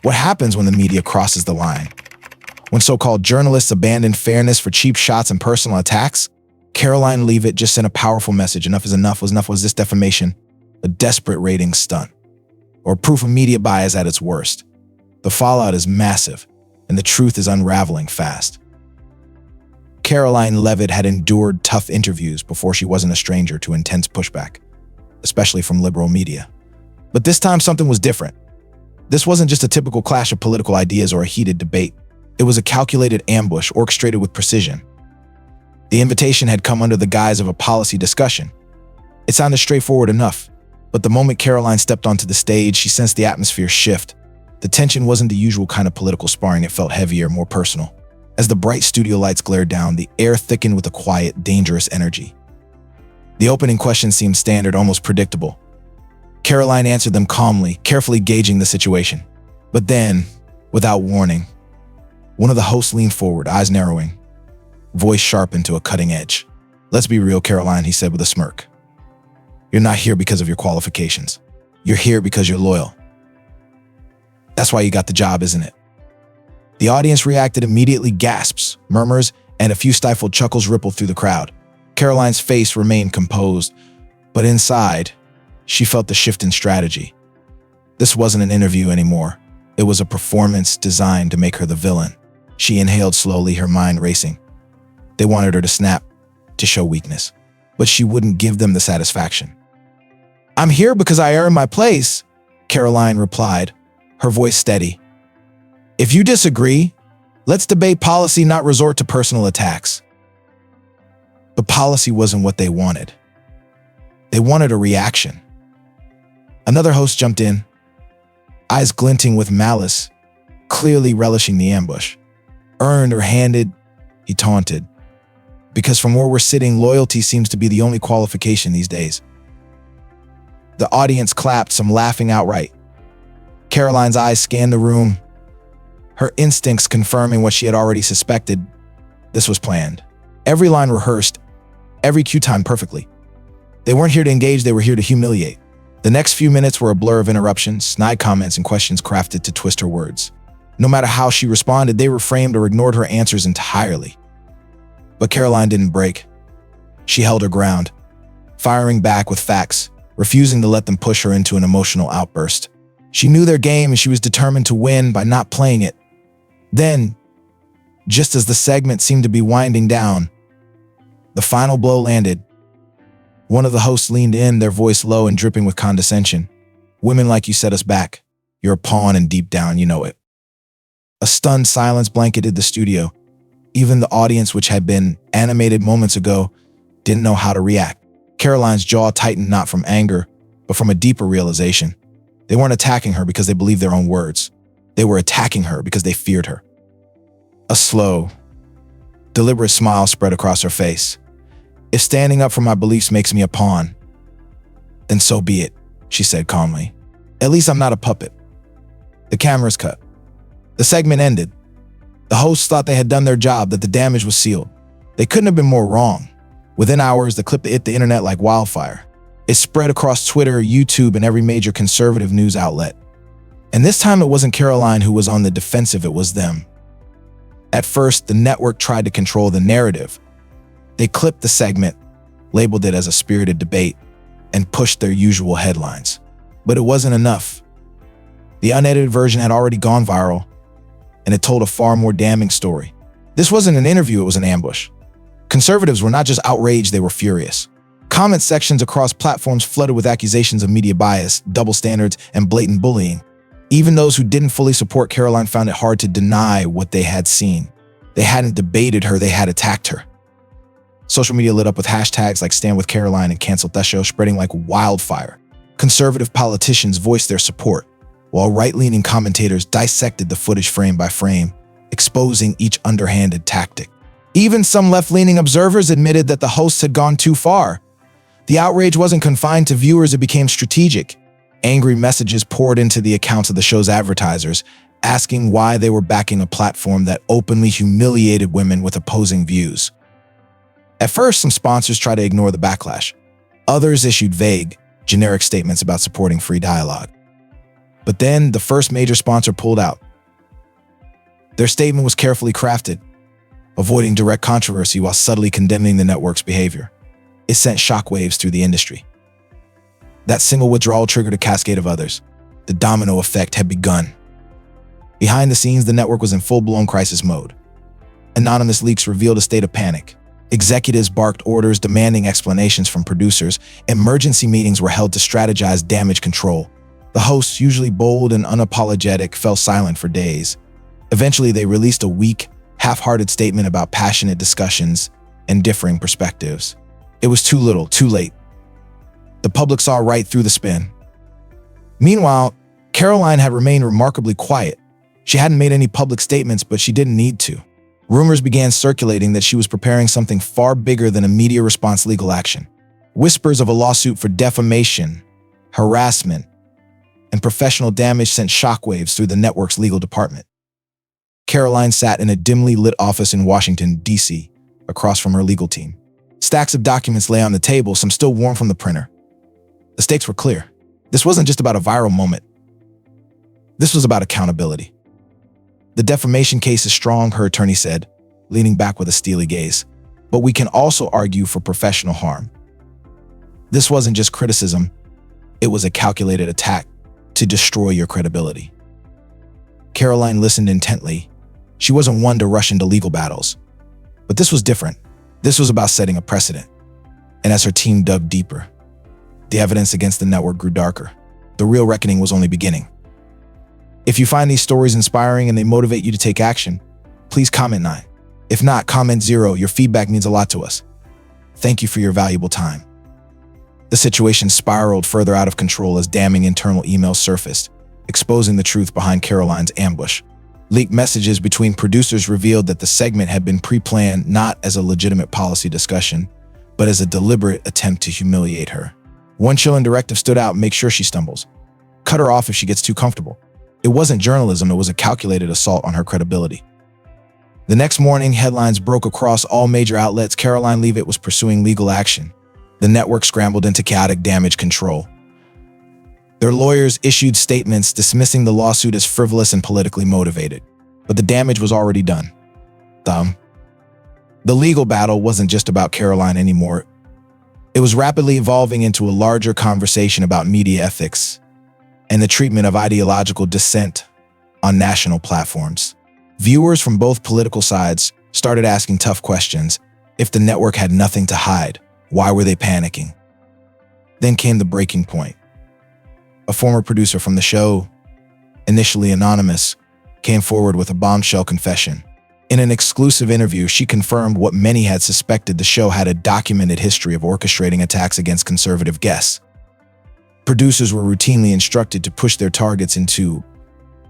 What happens when the media crosses the line? When so-called journalists abandon fairness for cheap shots and personal attacks? Karoline Leavitt just sent a powerful message. Enough is enough. Was this defamation a desperate ratings stunt, or proof of media bias at its worst? The fallout is massive, and the truth is unraveling fast. Karoline Leavitt had endured tough interviews before she wasn't a stranger to intense pushback, especially from liberal media. But this time something was different. This wasn't just a typical clash of political ideas or a heated debate. It was a calculated ambush orchestrated with precision. The invitation had come under the guise of a policy discussion. It sounded straightforward enough, but the moment Karoline stepped onto the stage, she sensed the atmosphere shift. The tension wasn't the usual kind of political sparring. It felt heavier, more personal. As the bright studio lights glared down, the air thickened with a quiet, dangerous energy. The opening questions seemed standard, almost predictable. Karoline answered them calmly, carefully gauging the situation. But then, without warning, one of the hosts leaned forward, eyes narrowing, voice sharpened to a cutting edge. "Let's be real, Karoline," he said with a smirk. "You're not here because of your qualifications. You're here because you're loyal. That's why you got the job, isn't it?" The audience reacted immediately. Gasps, murmurs, and a few stifled chuckles rippled through the crowd. Karoline's face remained composed, but inside, she felt the shift in strategy. This wasn't an interview anymore. It was a performance designed to make her the villain. She inhaled slowly, her mind racing. They wanted her to snap, to show weakness, but she wouldn't give them the satisfaction. "I'm here because I earned my place," Karoline replied, her voice steady. "If you disagree, let's debate policy, not resort to personal attacks." But policy wasn't what they wanted. They wanted a reaction. Another host jumped in, eyes glinting with malice, clearly relishing the ambush. "Earned or handed," he taunted. "Because from where we're sitting, loyalty seems to be the only qualification these days." The audience clapped, some laughing outright. Karoline's eyes scanned the room, her instincts confirming what she had already suspected. This was planned. Every line rehearsed, every cue timed perfectly. They weren't here to engage, they were here to humiliate. The next few minutes were a blur of interruptions, snide comments, and questions crafted to twist her words. No matter how she responded, they reframed or ignored her answers entirely. But Karoline didn't break. She held her ground, firing back with facts, refusing to let them push her into an emotional outburst. She knew their game and she was determined to win by not playing it. Then, just as the segment seemed to be winding down, the final blow landed. One of the hosts leaned in, their voice low and dripping with condescension. "Women like you set us back. You're a pawn and deep down, you know it." A stunned silence blanketed the studio. Even the audience, which had been animated moments ago, didn't know how to react. Karoline's jaw tightened not from anger, but from a deeper realization. They weren't attacking her because they believed their own words. They were attacking her because they feared her. A slow, deliberate smile spread across her face. "If standing up for my beliefs makes me a pawn, then so be it," she said calmly. "At least I'm not a puppet." The cameras cut. The segment ended. The hosts thought they had done their job, that the damage was sealed. They couldn't have been more wrong. Within hours, the clip hit the internet like wildfire. It spread across Twitter, YouTube, and every major conservative news outlet. And this time it wasn't Karoline who was on the defensive, it was them. At first, the network tried to control the narrative. They clipped the segment, labeled it as a spirited debate, and pushed their usual headlines. But it wasn't enough. The unedited version had already gone viral, and it told a far more damning story. This wasn't an interview, it was an ambush. Conservatives were not just outraged, they were furious. Comment sections across platforms flooded with accusations of media bias, double standards, and blatant bullying. Even those who didn't fully support Karoline found it hard to deny what they had seen. They hadn't debated her, they had attacked her. Social media lit up with hashtags like Stand With Karoline and Cancel That Show, spreading like wildfire. Conservative politicians voiced their support, while right-leaning commentators dissected the footage frame by frame, exposing each underhanded tactic. Even some left-leaning observers admitted that the hosts had gone too far. The outrage wasn't confined to viewers, it became strategic. Angry messages poured into the accounts of the show's advertisers, asking why they were backing a platform that openly humiliated women with opposing views. At first, some sponsors tried to ignore the backlash. Others issued vague, generic statements about supporting free dialogue. But then the first major sponsor pulled out. Their statement was carefully crafted, avoiding direct controversy while subtly condemning the network's behavior. It sent shockwaves through the industry. That single withdrawal triggered a cascade of others. The domino effect had begun. Behind the scenes, the network was in full-blown crisis mode. Anonymous leaks revealed a state of panic. Executives barked orders demanding explanations from producers. Emergency meetings were held to strategize damage control. The hosts, usually bold and unapologetic, fell silent for days. Eventually, they released a weak, half-hearted statement about passionate discussions and differing perspectives. It was too little, too late. The public saw right through the spin. Meanwhile, Karoline had remained remarkably quiet. She hadn't made any public statements, but she didn't need to. Rumors began circulating that she was preparing something far bigger than a media response legal action. Whispers of a lawsuit for defamation, harassment, and professional damage sent shockwaves through the network's legal department. Karoline sat in a dimly lit office in Washington, D.C., across from her legal team. Stacks of documents lay on the table, some still warm from the printer. The stakes were clear. This wasn't just about a viral moment. This was about accountability. The defamation case is strong, her attorney said, leaning back with a steely gaze. But we can also argue for professional harm. This wasn't just criticism. It was a calculated attack to destroy your credibility. Karoline listened intently. She wasn't one to rush into legal battles. But this was different. This was about setting a precedent. And as her team dug deeper, the evidence against the network grew darker. The real reckoning was only beginning. If you find these stories inspiring and they motivate you to take action, please comment 9. If not, comment 0. Your feedback means a lot to us. Thank you for your valuable time. The situation spiraled further out of control as damning internal emails surfaced, exposing the truth behind Karoline's ambush. Leaked messages between producers revealed that the segment had been pre-planned not as a legitimate policy discussion, but as a deliberate attempt to humiliate her. One chilling directive stood out: make sure she stumbles. Cut her off if she gets too comfortable. It wasn't journalism, it was a calculated assault on her credibility. The next morning, headlines broke across all major outlets. Karoline Leavitt was pursuing legal action. The network scrambled into chaotic damage control. Their lawyers issued statements dismissing the lawsuit as frivolous and politically motivated. But the damage was already done. The legal battle wasn't just about Karoline anymore. It was rapidly evolving into a larger conversation about media ethics and the treatment of ideological dissent on national platforms. Viewers from both political sides started asking tough questions. If the network had nothing to hide, why were they panicking? Then came the breaking point. A former producer from the show, initially anonymous, came forward with a bombshell confession. In an exclusive interview, she confirmed what many had suspected: the show had a documented history of orchestrating attacks against conservative guests. Producers were routinely instructed to push their targets into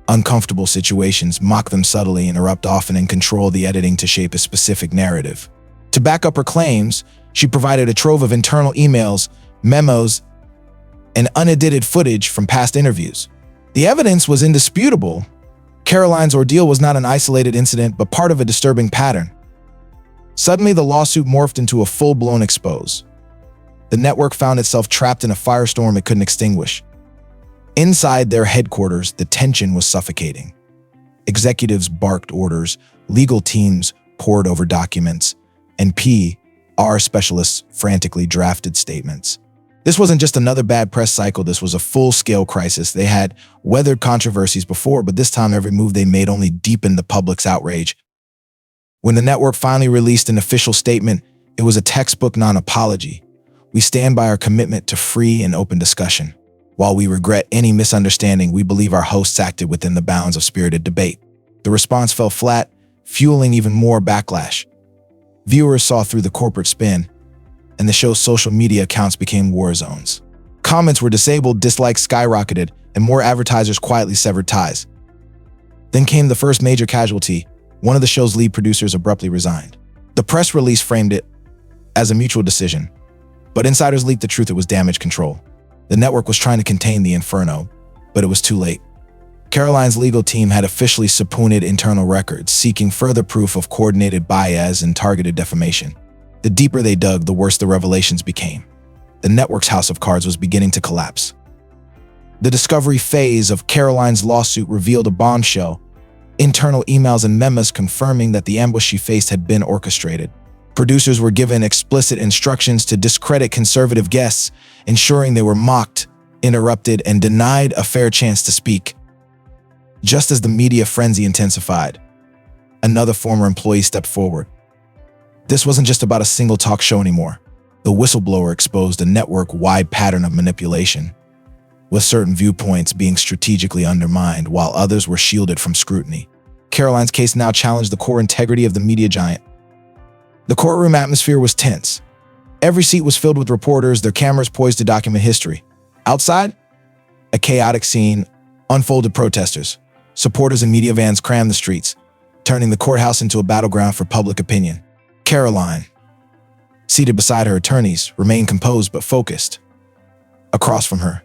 uncomfortable situations, mock them subtly, interrupt often, and control the editing to shape a specific narrative. To back up her claims, she provided a trove of internal emails, memos, and unedited footage from past interviews. The evidence was indisputable. Karoline's ordeal was not an isolated incident, but part of a disturbing pattern. Suddenly, the lawsuit morphed into a full-blown expose. The network found itself trapped in a firestorm it couldn't extinguish. Inside their headquarters, the tension was suffocating. Executives barked orders, legal teams pored over documents, and PR specialists frantically drafted statements. This wasn't just another bad press cycle, this was a full-scale crisis. They had weathered controversies before, but this time every move they made only deepened the public's outrage. When the network finally released an official statement, it was a textbook non-apology. We stand by our commitment to free and open discussion. While we regret any misunderstanding, we believe our hosts acted within the bounds of spirited debate. The response fell flat, fueling even more backlash. Viewers saw through the corporate spin, and the show's social media accounts became war zones. Comments were disabled, dislikes skyrocketed, and more advertisers quietly severed ties. Then came the first major casualty. One of the show's lead producers abruptly resigned. The press release framed it as a mutual decision, but insiders leaked the truth: it was damage control. The network was trying to contain the inferno, but it was too late. Karoline's legal team had officially subpoenaed internal records, seeking further proof of coordinated bias and targeted defamation. The deeper they dug, the worse the revelations became. The network's house of cards was beginning to collapse. The discovery phase of Karoline's lawsuit revealed a bombshell: internal emails and memos confirming that the ambush she faced had been orchestrated. Producers were given explicit instructions to discredit conservative guests, ensuring they were mocked, interrupted, and denied a fair chance to speak. Just as the media frenzy intensified, another former employee stepped forward. This wasn't just about a single talk show anymore. The whistleblower exposed a network-wide pattern of manipulation, with certain viewpoints being strategically undermined while others were shielded from scrutiny. Karoline's case now challenged the core integrity of the media giant. The courtroom atmosphere was tense. Every seat was filled with reporters, their cameras poised to document history. Outside, a chaotic scene unfolded. Protesters, supporters, and media vans crammed the streets, turning the courthouse into a battleground for public opinion. Karoline, seated beside her attorneys, remained composed but focused. Across from her,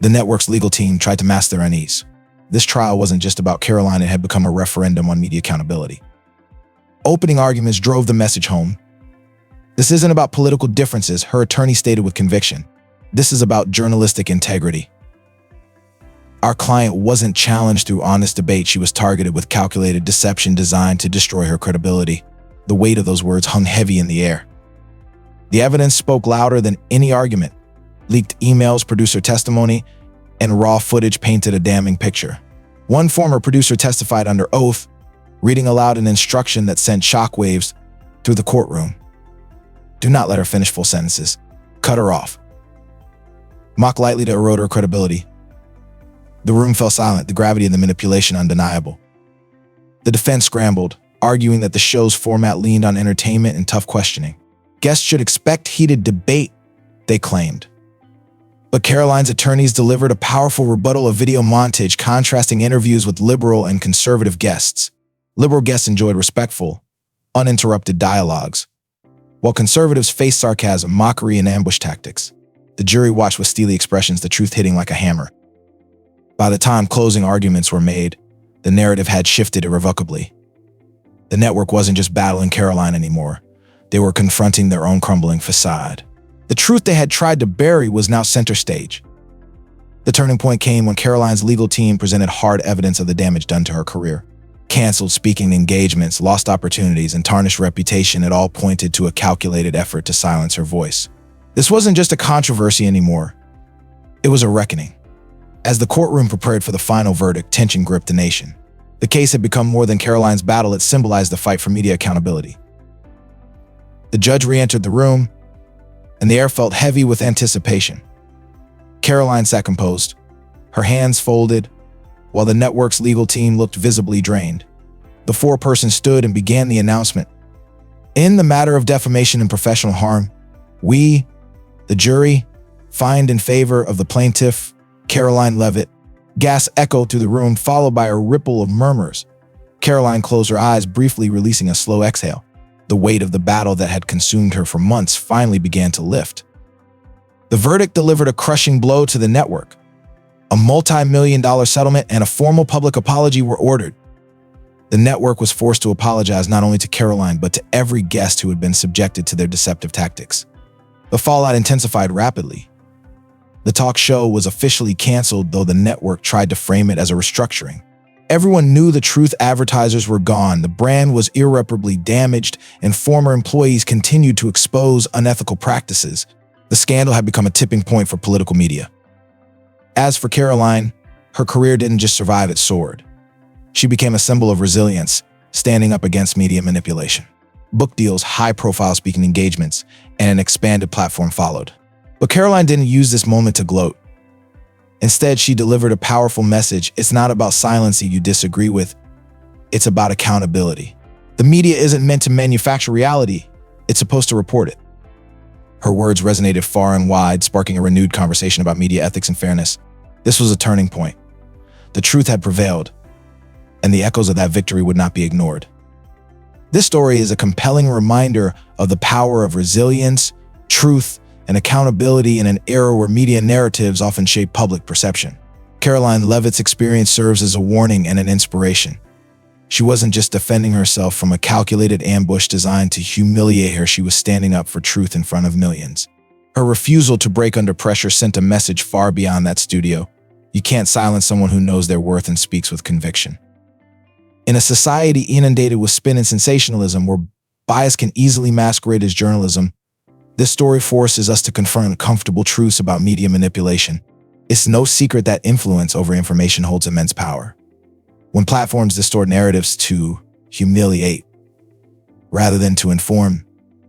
the network's legal team tried to mask their unease. This trial wasn't just about Karoline, it had become a referendum on media accountability. Opening arguments drove the message home. This isn't about political differences, her attorney stated with conviction. This is about journalistic integrity. Our client wasn't challenged through honest debate, she was targeted with calculated deception designed to destroy her credibility. The weight of those words hung heavy in the air. The evidence spoke louder than any argument. Leaked emails, producer testimony, and raw footage painted a damning picture. One former producer testified under oath, reading aloud an instruction that sent shockwaves through the courtroom. Do not let her finish full sentences. Cut her off. Mock lightly to erode her credibility. The room fell silent, the gravity of the manipulation undeniable. The defense scrambled, arguing that the show's format leaned on entertainment and tough questioning. Guests should expect heated debate, they claimed. But Karoline's attorneys delivered a powerful rebuttal, a video montage contrasting interviews with liberal and conservative guests. Liberal guests enjoyed respectful, uninterrupted dialogues, while conservatives faced sarcasm, mockery, and ambush tactics. The jury watched with steely expressions, the truth hitting like a hammer. By the time closing arguments were made, the narrative had shifted irrevocably. The network wasn't just battling Karoline anymore. They were confronting their own crumbling facade. The truth they had tried to bury was now center stage. The turning point came when Karoline's legal team presented hard evidence of the damage done to her career. Canceled speaking engagements, lost opportunities, and tarnished reputation, it all pointed to a calculated effort to silence her voice. This wasn't just a controversy anymore. It was a reckoning. As the courtroom prepared for the final verdict, tension gripped the nation. The case had become more than Karoline's battle, it symbolized the fight for media accountability. The judge re-entered the room, and the air felt heavy with anticipation. Karoline sat composed, her hands folded, while the network's legal team looked visibly drained. The foreperson stood and began the announcement. In the matter of defamation and professional harm, we, the jury, find in favor of the plaintiff, Karoline Leavitt. Gasps echoed through the room, followed by a ripple of murmurs. Karoline closed her eyes, briefly releasing a slow exhale. The weight of the battle that had consumed her for months finally began to lift. The verdict delivered a crushing blow to the network. A multi-million-dollar settlement and a formal public apology were ordered. The network was forced to apologize not only to Karoline, but to every guest who had been subjected to their deceptive tactics. The fallout intensified rapidly. The talk show was officially canceled, though the network tried to frame it as a restructuring. Everyone knew the truth, advertisers were gone, the brand was irreparably damaged, and former employees continued to expose unethical practices. The scandal had become a tipping point for political media. As for Karoline, her career didn't just survive, it soared. She became a symbol of resilience, standing up against media manipulation. Book deals, high-profile speaking engagements, and an expanded platform followed. But Karoline didn't use this moment to gloat. Instead, she delivered a powerful message. It's not about silencing you disagree with, it's about accountability. The media isn't meant to manufacture reality, it's supposed to report it. Her words resonated far and wide, sparking a renewed conversation about media ethics and fairness. This was a turning point. The truth had prevailed, and the echoes of that victory would not be ignored. This story is a compelling reminder of the power of resilience, truth, and accountability in an era where media narratives often shape public perception. Karoline Leavitt's experience serves as a warning and an inspiration. She wasn't just defending herself from a calculated ambush designed to humiliate her, she was standing up for truth in front of millions. Her refusal to break under pressure sent a message far beyond that studio. You can't silence someone who knows their worth and speaks with conviction. In a society inundated with spin and sensationalism, where bias can easily masquerade as journalism, this story forces us to confront uncomfortable truths about media manipulation. It's no secret that influence over information holds immense power. When platforms distort narratives to humiliate rather than to inform,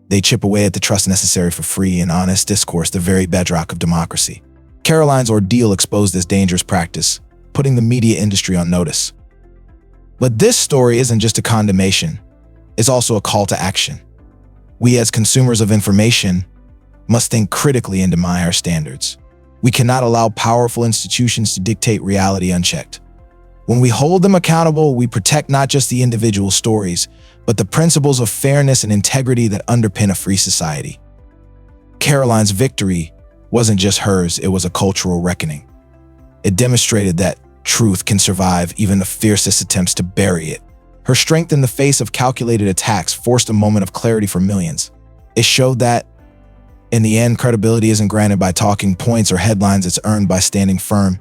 they chip away at the trust necessary for free and honest discourse, the very bedrock of democracy. Karoline's ordeal exposed this dangerous practice, putting the media industry on notice. But this story isn't just a condemnation, it's also a call to action. We as consumers of information must think critically and deny our standards. We cannot allow powerful institutions to dictate reality unchecked. When we hold them accountable, we protect not just the individual stories, but the principles of fairness and integrity that underpin a free society. Karoline's victory wasn't just hers, it was a cultural reckoning. It demonstrated that truth can survive even the fiercest attempts to bury it. Her strength in the face of calculated attacks forced a moment of clarity for millions. It showed that, in the end, credibility isn't granted by talking points or headlines, it's earned by standing firm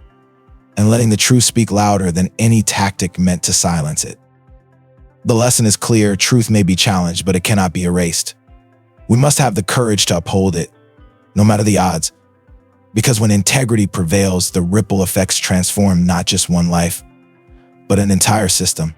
and letting the truth speak louder than any tactic meant to silence it. The lesson is clear: truth may be challenged, but it cannot be erased. We must have the courage to uphold it, no matter the odds. Because when integrity prevails, the ripple effects transform not just one life, but an entire system.